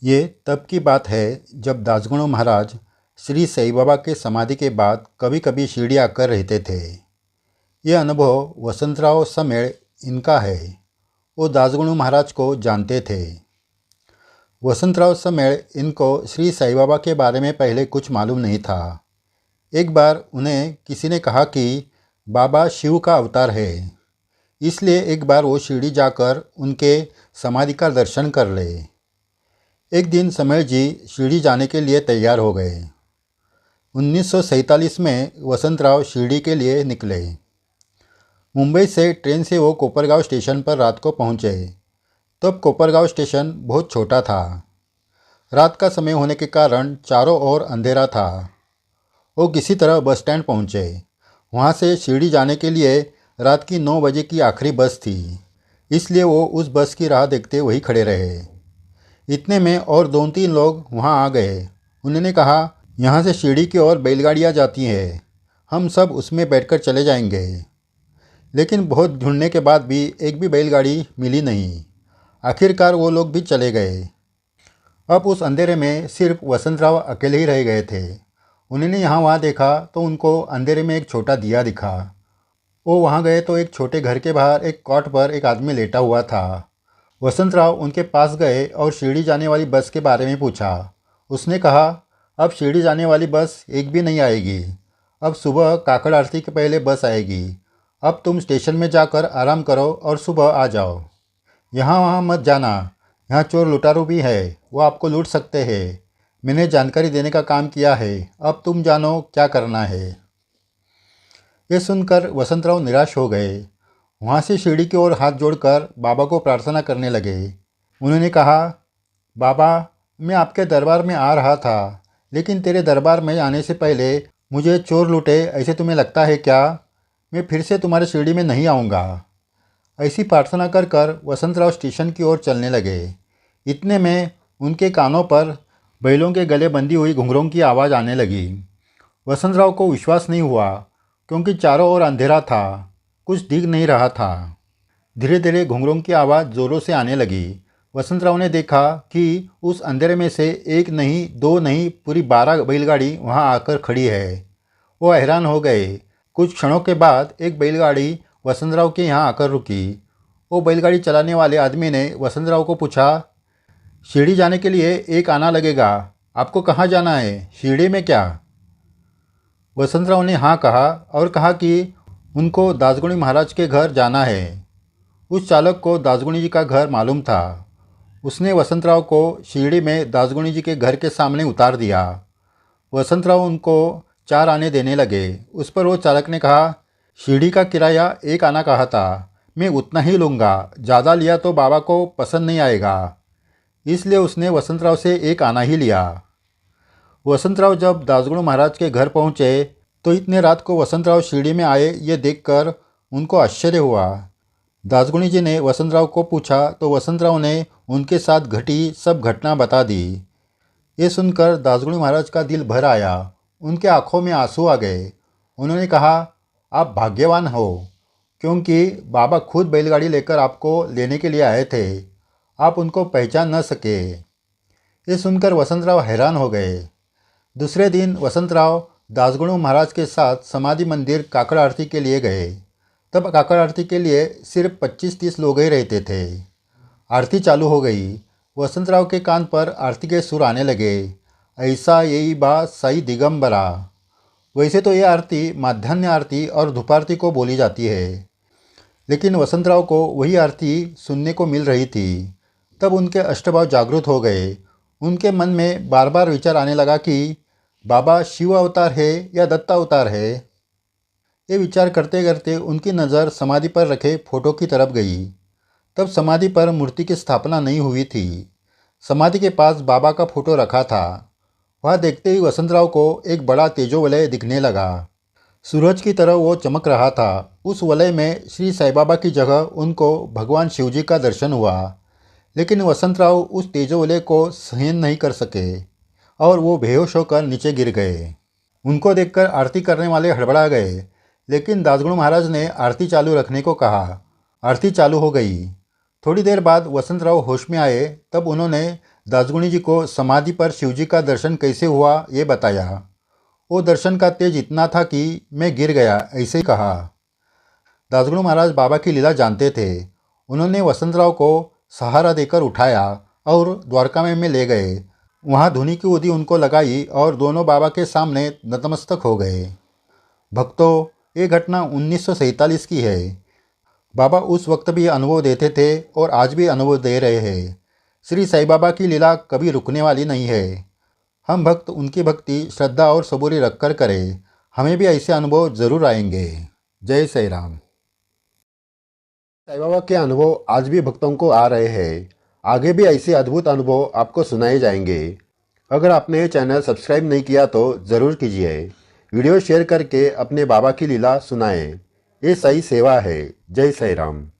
ये तब की बात है जब दासगणु महाराज श्री साईं बाबा के समाधि के बाद कभी कभी शिरडी आकर रहते थे। ये अनुभव वसंतराव समेळ इनका है। वो दासगणु महाराज को जानते थे। वसंतराव समेळ इनको श्री साईं बाबा के बारे में पहले कुछ मालूम नहीं था। एक बार उन्हें किसी ने कहा कि बाबा शिव का अवतार है, इसलिए एक बार वो शिरडी जाकर उनके समाधि का दर्शन कर ले। एक दिन समेळ जी शिरडी जाने के लिए तैयार हो गए। 1947 में वसंतराव शिरडी के लिए निकले। मुंबई से ट्रेन से वो कोपरगांव स्टेशन पर रात को पहुंचे। तब कोपरगांव स्टेशन बहुत छोटा था। रात का समय होने के कारण चारों ओर अंधेरा था। वो किसी तरह बस स्टैंड पहुंचे। वहां से शिरडी जाने के लिए रात की 9 बजे की आखिरी बस थी, इसलिए वो उस बस की राह देखते वहीं खड़े रहे। इतने में और 2-3 लोग वहां आ गए। उन्होंने कहा, यहाँ से शिरडी की ओर बैलगाड़ियाँ जाती हैं, हम सब उसमें बैठकर चले जाएंगे। लेकिन बहुत ढूंढने के बाद भी एक भी बैलगाड़ी मिली नहीं। आखिरकार वो लोग भी चले गए। अब उस अंधेरे में सिर्फ वसंतराव अकेले ही रह गए थे। उन्होंने यहाँ वहाँ देखा तो उनको अंधेरे में एक छोटा दिया दिखा। वो वहाँ गए तो एक छोटे घर के बाहर एक कॉट पर एक आदमी लेटा हुआ था। वसंतराव उनके पास गए और शिरडी जाने वाली बस के बारे में पूछा। उसने कहा, अब शिरडी जाने वाली बस एक भी नहीं आएगी। अब सुबह काकड़ आरती के पहले बस आएगी। अब तुम स्टेशन में जाकर आराम करो और सुबह आ जाओ। यहाँ वहाँ मत जाना, यहाँ चोर लुटारू भी है, वो आपको लूट सकते हैं। मैंने जानकारी देने का काम किया है, अब तुम जानो क्या करना है। ये सुनकर वसंतराव निराश हो गए। वहाँ से शिरडी की ओर हाथ जोड़कर बाबा को प्रार्थना करने लगे। उन्होंने कहा, बाबा, मैं आपके दरबार में आ रहा था, लेकिन तेरे दरबार में आने से पहले मुझे चोर लूटे ऐसे तुम्हें लगता है क्या? मैं फिर से तुम्हारे शिरडी में नहीं आऊँगा। ऐसी प्रार्थना कर कर वसंतराव स्टेशन की ओर चलने लगे। इतने में उनके कानों पर बैलों के गले बंधी हुई घुंघरों की आवाज़ आने लगी। वसंतराव को विश्वास नहीं हुआ, क्योंकि चारों ओर अंधेरा था, कुछ दिख नहीं रहा था। धीरे धीरे घुंघरों की आवाज़ ज़ोरों से आने लगी। वसंतराव ने देखा कि उस अंधेरे में से एक नहीं, 2 नहीं, पूरी 12 बैलगाड़ी वहां आकर खड़ी है। वो हैरान हो गए। कुछ क्षणों के बाद एक बैलगाड़ी वसंतराव के यहाँ आकर रुकी। वो बैलगाड़ी चलाने वाले आदमी ने वसंतराव को पूछा, शिरडी जाने के लिए एक आना लगेगा, आपको कहाँ जाना है, शिरडी में क्या? वसंतराव ने हाँ कहा और कहा कि उनको दासगणु महाराज के घर जाना है। उस चालक को दासगणु जी का घर मालूम था। उसने वसंतराव को शिरडी में दासगणु जी के घर के सामने उतार दिया। वसंतराव उनको 4 आने देने लगे। उस पर वो चालक ने कहा, शिरडी का किराया 1 आना कहा था, मैं उतना ही लूँगा, ज़्यादा लिया तो बाबा को पसंद नहीं आएगा। इसलिए उसने वसंतराव से 1 आना ही लिया। वसंतराव जब दासगणु महाराज के घर पहुँचे तो इतने रात को वसंतराव शिरडी में आए ये देखकर उनको आश्चर्य हुआ। दासगणु जी ने वसंतराव को पूछा तो वसंतराव ने उनके साथ घटी सब घटना बता दी। ये सुनकर दासगणु महाराज का दिल भर आया। उनके आंखों में आंसू आ गए। उन्होंने कहा, आप भाग्यवान हो, क्योंकि बाबा खुद बैलगाड़ी लेकर आपको लेने के लिए आए थे, आप उनको पहचान न सके। ये सुनकर वसंतराव हैरान हो गए। दूसरे दिन वसंतराव दासगणु महाराज के साथ समाधि मंदिर काकड़ आरती के लिए गए। तब काकड़ आरती के लिए सिर्फ 25-30 लोग ही रहते थे। आरती चालू हो गई। वसंतराव के कान पर आरती के सुर आने लगे, ऐसा यही बा साई दिगंबरा। वैसे तो ये आरती माध्यान्ह आरती और धूपारती को बोली जाती है, लेकिन वसंतराव को वही आरती सुनने को मिल रही थी। तब उनके अष्टभाव जागृत हो गए। उनके मन में बार बार विचार आने लगा कि बाबा शिव अवतार है या दत्ता अवतार है। ये विचार करते करते उनकी नज़र समाधि पर रखे फोटो की तरफ गई। तब समाधि पर मूर्ति की स्थापना नहीं हुई थी। समाधि के पास बाबा का फोटो रखा था। वहाँ देखते ही वसंतराव को एक बड़ा तेजोवलय दिखने लगा। सूरज की तरह वो चमक रहा था। उस वलय में श्री साईं बाबा की जगह उनको भगवान शिवजी का दर्शन हुआ। लेकिन वसंतराव उस तेजोवलय को सहन नहीं कर सके और वो बेहोश होकर नीचे गिर गए। उनको देखकर आरती करने वाले हड़बड़ा गए, लेकिन दासगणु महाराज ने आरती चालू रखने को कहा। आरती चालू हो गई। थोड़ी देर बाद वसंतराव होश में आए। तब उन्होंने दासगुणी जी को समाधि पर शिवजी का दर्शन कैसे हुआ ये बताया। वो दर्शन का तेज इतना था कि मैं गिर गया, ऐसे ही कहा। दासगुणु महाराज बाबा की लीला जानते थे। उन्होंने वसंतराव को सहारा देकर उठाया और द्वारका में ले गए। वहाँ धुनी की उदी उनको लगाई और दोनों बाबा के सामने नतमस्तक हो गए। भक्तों, ये घटना 1947 की है। बाबा उस वक्त भी अनुभव देते थे और आज भी अनुभव दे रहे हैं। श्री साईं बाबा की लीला कभी रुकने वाली नहीं है। हम भक्त उनकी भक्ति, श्रद्धा और सबूरी रखकर करें, हमें भी ऐसे अनुभव जरूर आएंगे। जय साईं राम। साईं बाबा के अनुभव आज भी भक्तों को आ रहे हैं। आगे भी ऐसे अद्भुत अनुभव आपको सुनाए जाएंगे। अगर आपने ये चैनल सब्सक्राइब नहीं किया तो ज़रूर कीजिए। वीडियो शेयर करके अपने बाबा की लीला सुनाएं। ये सही सेवा है। जय साईं राम।